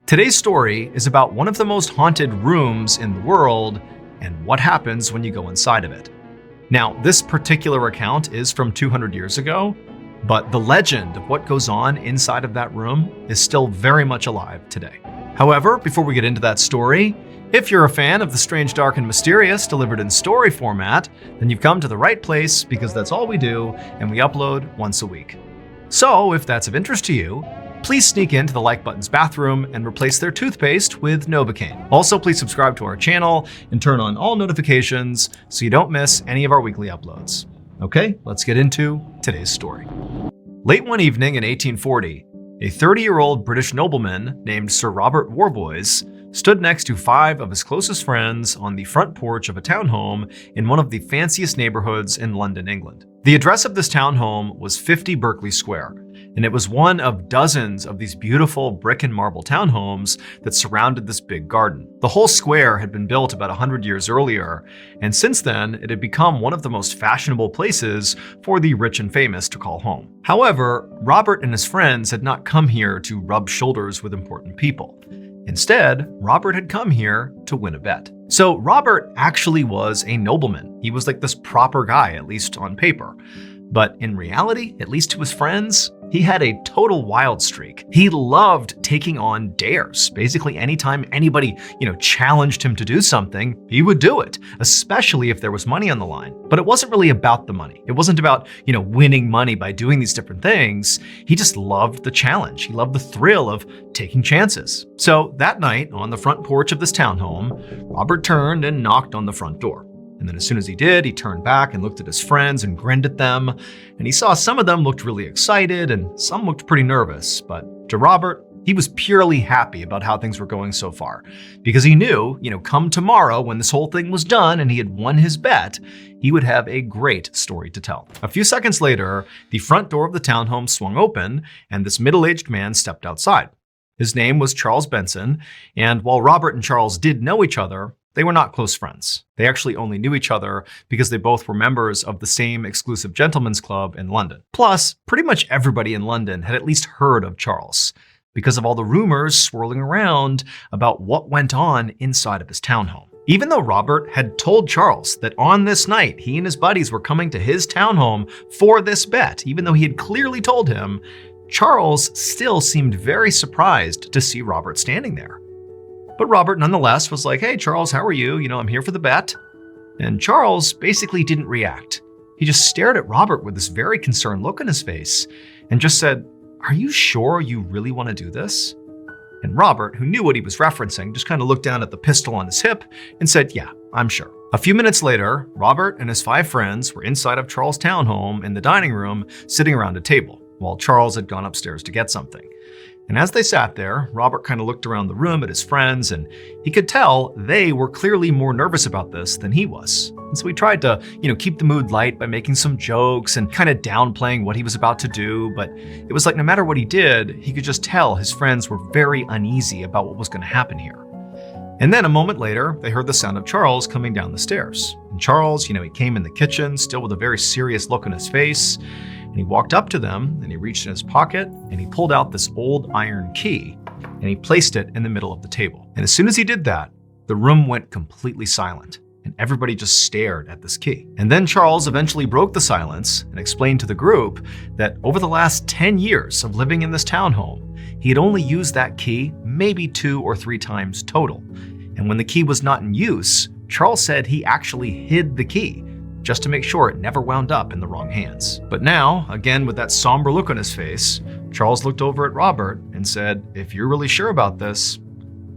Today's story is about one of the most haunted rooms in the world and what happens when you go inside of it. Now, this particular account is from 200 years ago, but the legend of what goes on inside of that room is still very much alive today. However, before we get into that story, if you're a fan of the strange, dark, and mysterious delivered in story format, then you've come to the right place because that's all we do, and we upload once a week. So, if that's of interest to you, please sneak into the like button's bathroom and replace their toothpaste with Novocaine. Also, please subscribe to our channel and turn on all notifications so you don't miss any of our weekly uploads. Okay, let's get into today's story. Late one evening in 1840, a 30-year-old British nobleman named Sir Robert Warboys stood next to 5 of his closest friends on the front porch of a townhome in one of the fanciest neighborhoods in London, England. The address of this townhome was 50 Berkeley Square, and it was one of dozens of these beautiful brick and marble townhomes that surrounded this big garden. The whole square had been built about 100 years earlier, and since then it had become one of the most fashionable places for the rich and famous to call home. However, Robert and his friends had not come here to rub shoulders with important people. Instead, Robert had come here to win a bet. So Robert actually was a nobleman. He was like this proper guy, at least on paper. But in reality, at least to his friends, he had a total wild streak. He loved taking on dares. Basically, anytime anybody, challenged him to do something, he would do it, especially if there was money on the line. But it wasn't really about the money. It wasn't about, winning money by doing these different things. He just loved the challenge. He loved the thrill of taking chances. So that night, on the front porch of this townhome, Robert turned and knocked on the front door. And then as soon as he did, he turned back and looked at his friends and grinned at them. And he saw some of them looked really excited and some looked pretty nervous. But to Robert, he was purely happy about how things were going so far. Because he knew, come tomorrow when this whole thing was done and he had won his bet, he would have a great story to tell. A few seconds later, the front door of the townhome swung open and this middle-aged man stepped outside. His name was Charles Benson, and while Robert and Charles did know each other, they were not close friends. They actually only knew each other because they both were members of the same exclusive gentlemen's club in London. Plus, pretty much everybody in London had at least heard of Charles because of all the rumors swirling around about what went on inside of his townhome. Even though Robert had told Charles that on this night he and his buddies were coming to his townhome for this bet, even though he had clearly told him, Charles still seemed very surprised to see Robert standing there. But Robert nonetheless was like, "Hey Charles, how are you? I'm here for the bet." And Charles basically didn't react. He just stared at Robert with this very concerned look on his face and just said, "Are you sure you really want to do this?" And Robert, who knew what he was referencing, just kind of looked down at the pistol on his hip and said, "Yeah, I'm sure." A few minutes later, Robert and his 5 friends were inside of Charles' townhome in the dining room, sitting around a table, while Charles had gone upstairs to get something. And as they sat there, Robert kind of looked around the room at his friends, and he could tell they were clearly more nervous about this than he was. And so he tried to, keep the mood light by making some jokes and kind of downplaying what he was about to do. But it was like no matter what he did, he could just tell his friends were very uneasy about what was going to happen here. And then a moment later, they heard the sound of Charles coming down the stairs. And Charles, he came in the kitchen, still with a very serious look on his face. And he walked up to them and he reached in his pocket and he pulled out this old iron key and he placed it in the middle of the table. And as soon as he did that, the room went completely silent and everybody just stared at this key. And then Charles eventually broke the silence and explained to the group that over the last 10 years of living in this townhome, he had only used that key maybe 2 or 3 times total. And when the key was not in use, Charles said he actually hid the key just to make sure it never wound up in the wrong hands. But now, again with that somber look on his face, Charles looked over at Robert and said, "If you're really sure about this,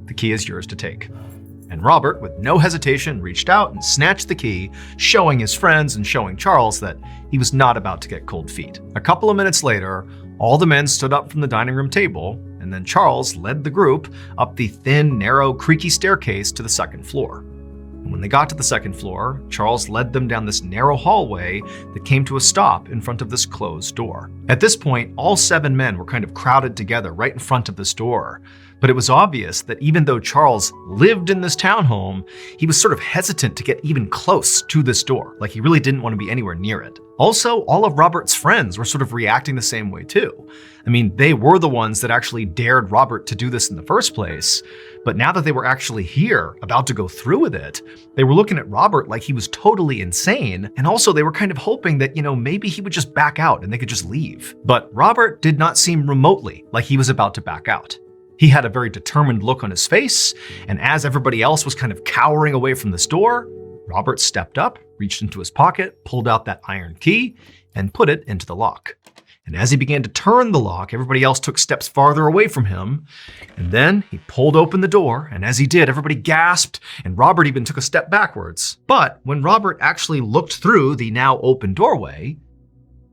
the key is yours to take." And Robert, with no hesitation, reached out and snatched the key, showing his friends and showing Charles that he was not about to get cold feet. A couple of minutes later, all the men stood up from the dining room table, and then Charles led the group up the thin, narrow, creaky staircase to the second floor. And when they got to the second floor, Charles led them down this narrow hallway that came to a stop in front of this closed door. At this point, all 7 men were kind of crowded together right in front of this door. But it was obvious that even though Charles lived in this townhome, he was sort of hesitant to get even close to this door. Like he really didn't want to be anywhere near it. Also, all of Robert's friends were sort of reacting the same way too. I mean, they were the ones that actually dared Robert to do this in the first place. But now that they were actually here, about to go through with it, they were looking at Robert like he was totally insane. And also they were kind of hoping that, maybe he would just back out and they could just leave. But Robert did not seem remotely like he was about to back out. He had a very determined look on his face, and as everybody else was kind of cowering away from this door, Robert stepped up, reached into his pocket, pulled out that iron key, and put it into the lock. And as he began to turn the lock, everybody else took steps farther away from him. And then he pulled open the door, and as he did, everybody gasped, and Robert even took a step backwards. But when Robert actually looked through the now open doorway,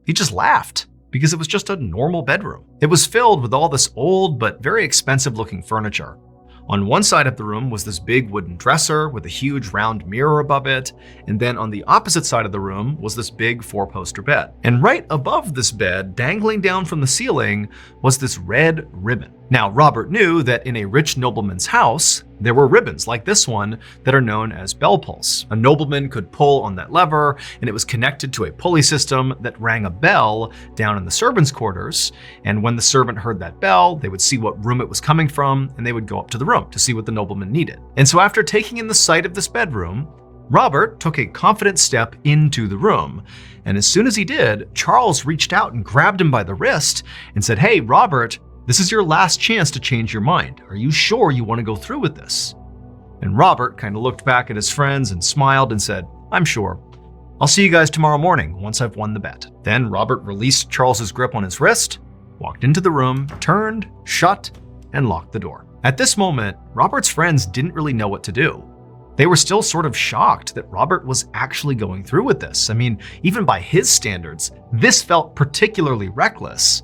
he just laughed, because it was just a normal bedroom. It was filled with all this old but very expensive looking furniture. On one side of the room was this big wooden dresser with a huge round mirror above it, and then on the opposite side of the room was this big 4-poster bed. And right above this bed, dangling down from the ceiling, was this red ribbon. Now, Robert knew that in a rich nobleman's house, there were ribbons like this one that are known as bell pulls. A nobleman could pull on that lever, and it was connected to a pulley system that rang a bell down in the servants' quarters. And when the servant heard that bell, they would see what room it was coming from, and they would go up to the room to see what the nobleman needed. And so after taking in the sight of this bedroom, Robert took a confident step into the room. And as soon as he did, Charles reached out and grabbed him by the wrist and said, "Hey, Robert, this is your last chance to change your mind. Are you sure you want to go through with this?" And Robert kind of looked back at his friends and smiled and said, "I'm sure. I'll see you guys tomorrow morning once I've won the bet." Then Robert released Charles's grip on his wrist, walked into the room, turned, shut, and locked the door. At this moment, Robert's friends didn't really know what to do. They were still sort of shocked that Robert was actually going through with this. I mean, even by his standards, this felt particularly reckless.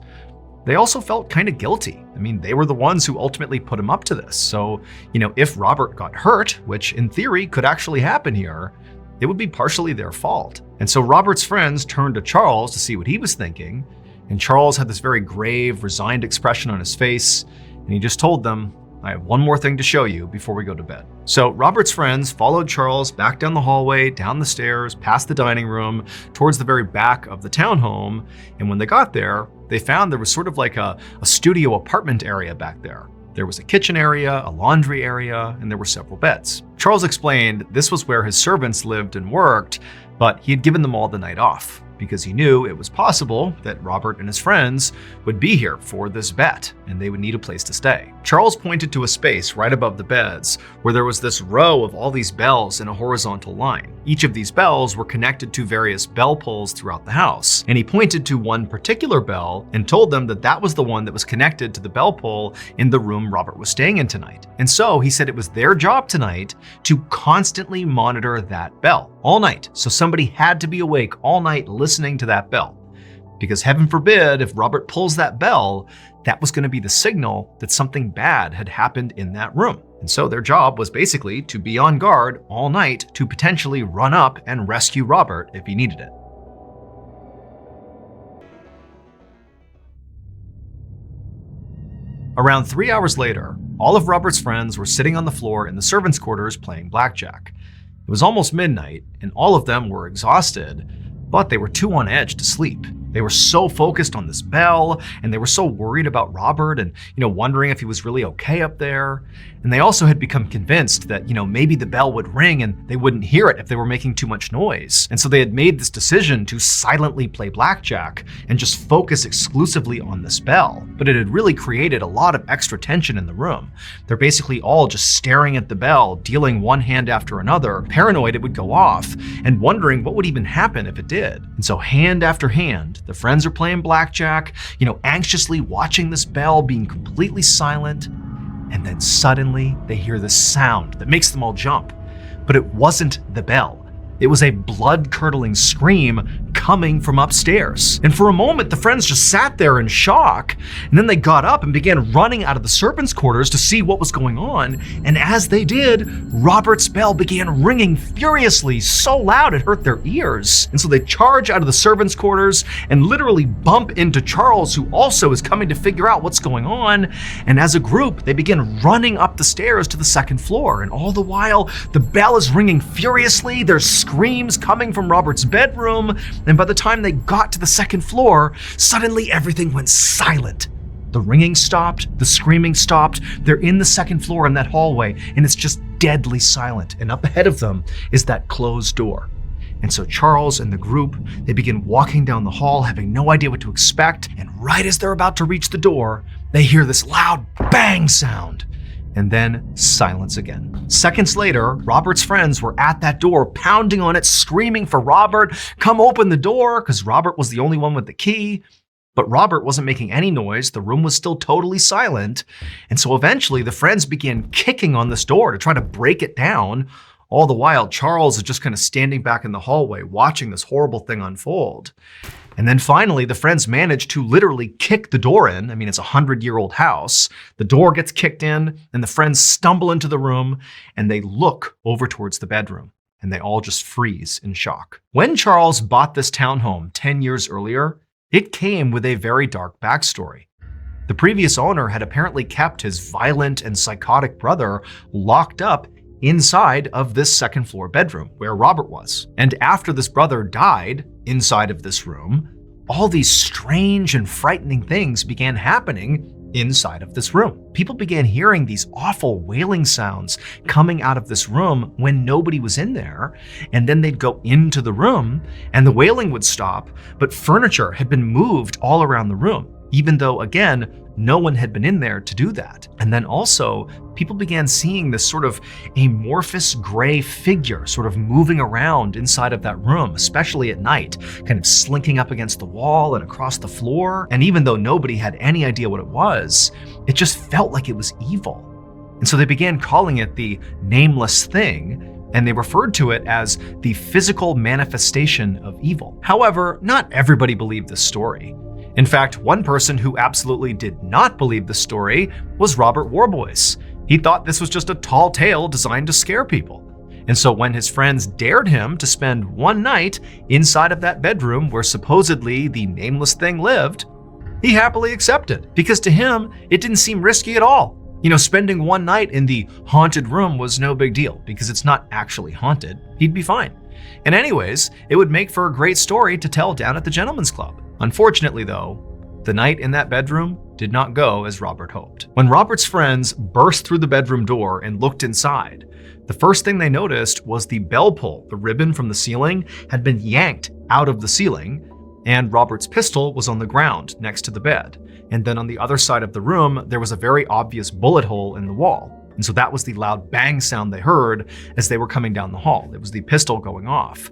They also felt kind of guilty. I mean, they were the ones who ultimately put him up to this. So, if Robert got hurt, which in theory could actually happen here, it would be partially their fault. And so Robert's friends turned to Charles to see what he was thinking. And Charles had this very grave, resigned expression on his face. And he just told them, "I have one more thing to show you before we go to bed." So Robert's friends followed Charles back down the hallway, down the stairs, past the dining room, towards the very back of the townhome. And when they got there, they found there was sort of like a studio apartment area back there. There was a kitchen area, a laundry area, and there were several beds. Charles explained this was where his servants lived and worked, but he had given them all the night off, because he knew it was possible that Robert and his friends would be here for this bet, and they would need a place to stay. Charles pointed to a space right above the beds where there was this row of all these bells in a horizontal line. Each of these bells were connected to various bell pulls throughout the house, and he pointed to one particular bell and told them that that was the one that was connected to the bell pull in the room Robert was staying in tonight. And so he said it was their job tonight to constantly monitor that bell all night. So somebody had to be awake all night listening to that bell, because heaven forbid if Robert pulls that bell, that was going to be the signal that something bad had happened in that room. And so their job was basically to be on guard all night to potentially run up and rescue Robert if he needed it. Around 3 hours later, all of Robert's friends were sitting on the floor in the servants' quarters playing blackjack. It was almost midnight, and all of them were exhausted, but they were too on edge to sleep. They were so focused on this bell, and they were so worried about Robert and, wondering if he was really okay up there. And they also had become convinced that, maybe the bell would ring and they wouldn't hear it if they were making too much noise. And so they had made this decision to silently play blackjack and just focus exclusively on this bell. But it had really created a lot of extra tension in the room. They're basically all just staring at the bell, dealing one hand after another, paranoid it would go off, and wondering what would even happen if it did. And so hand after hand, the friends are playing blackjack, anxiously watching this bell being completely silent. And then suddenly they hear this sound that makes them all jump. But it wasn't the bell. It was a blood-curdling scream coming from upstairs. And for a moment, the friends just sat there in shock, and then they got up and began running out of the servants' quarters to see what was going on. And as they did, Robert's bell began ringing furiously, so loud it hurt their ears. And so they charge out of the servants' quarters and literally bump into Charles, who also is coming to figure out what's going on. And as a group, they begin running up the stairs to the second floor. And all the while, the bell is ringing furiously. There's screams coming from Robert's bedroom. And by the time they got to the second floor, suddenly everything went silent. The ringing stopped, the screaming stopped. They're in the second floor in that hallway, and it's just deadly silent. And up ahead of them is that closed door. And so Charles and the group, they begin walking down the hall, having no idea what to expect. And right as they're about to reach the door, they hear this loud bang sound. And then silence again. Seconds later, Robert's friends were at that door, pounding on it, screaming for Robert, come open the door, because Robert was the only one with the key. But Robert wasn't making any noise. The room was still totally silent. And so eventually the friends began kicking on this door to try to break it down. All the while, Charles is just kind of standing back in the hallway, watching this horrible thing unfold. And then finally, the friends manage to literally kick the door in. I mean, it's a 100-year-old house. The door gets kicked in, and the friends stumble into the room, and they look over towards the bedroom, and they all just freeze in shock. When Charles bought this townhome 10 years earlier, it came with a very dark backstory. The previous owner had apparently kept his violent and psychotic brother locked up inside of this second floor bedroom where Robert was. And after this brother died inside of this room, all these strange and frightening things began happening inside of this room. People began hearing these awful wailing sounds coming out of this room when nobody was in there. And then they'd go into the room and the wailing would stop, but furniture had been moved all around the room, even though, again, no one had been in there to do that. And then also, people began seeing this sort of amorphous gray figure sort of moving around inside of that room, especially at night, kind of slinking up against the wall and across the floor. And even though nobody had any idea what it was, it just felt like it was evil. And so they began calling it the nameless thing, and they referred to it as the physical manifestation of evil. However, not everybody believed this story. In fact, one person who absolutely did not believe the story was Robert Warboys. He thought this was just a tall tale designed to scare people. And so when his friends dared him to spend one night inside of that bedroom where supposedly the nameless thing lived, he happily accepted, because to him, it didn't seem risky at all. You know, spending one night in the haunted room was no big deal because it's not actually haunted. He'd be fine. And anyways, it would make for a great story to tell down at the Gentleman's Club. Unfortunately, though, the night in that bedroom did not go as Robert hoped. When Robert's friends burst through the bedroom door and looked inside, the first thing they noticed was the bell pull, the ribbon from the ceiling, had been yanked out of the ceiling, and Robert's pistol was on the ground next to the bed. And then on the other side of the room, there was a very obvious bullet hole in the wall. And so that was the loud bang sound they heard as they were coming down the hall. It was the pistol going off.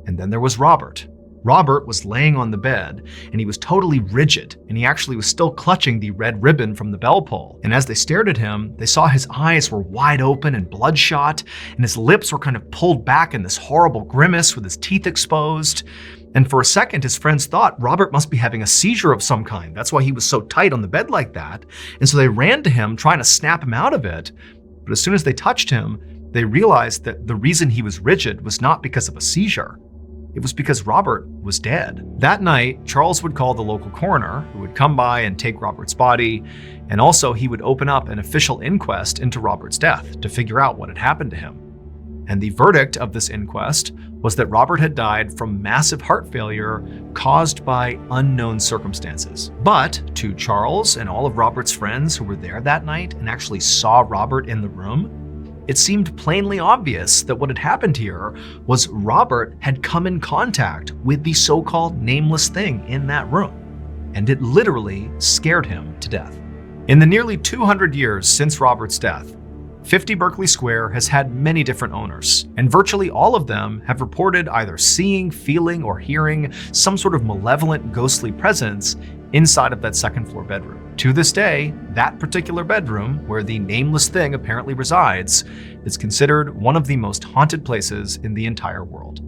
And then there was Robert. Robert was laying on the bed, and he was totally rigid, and he actually was still clutching the red ribbon from the bell pull. And as they stared at him, they saw his eyes were wide open and bloodshot, and his lips were kind of pulled back in this horrible grimace with his teeth exposed. And for a second, his friends thought Robert must be having a seizure of some kind. That's why he was so tight on the bed like that. And so they ran to him, trying to snap him out of it. But as soon as they touched him, they realized that the reason he was rigid was not because of a seizure. It was because Robert was dead. That night, Charles would call the local coroner, who would come by and take Robert's body, and also he would open up an official inquest into Robert's death to figure out what had happened to him. And the verdict of this inquest was that Robert had died from massive heart failure caused by unknown circumstances. But to Charles and all of Robert's friends who were there that night and actually saw Robert in the room, it seemed plainly obvious that what had happened here was Robert had come in contact with the so-called nameless thing in that room, and it literally scared him to death. In the nearly 200 years since Robert's death, 50 Berkeley Square has had many different owners, and virtually all of them have reported either seeing, feeling, or hearing some sort of malevolent, ghostly presence inside of that second floor bedroom. To this day, that particular bedroom, where the nameless thing apparently resides, is considered one of the most haunted places in the entire world.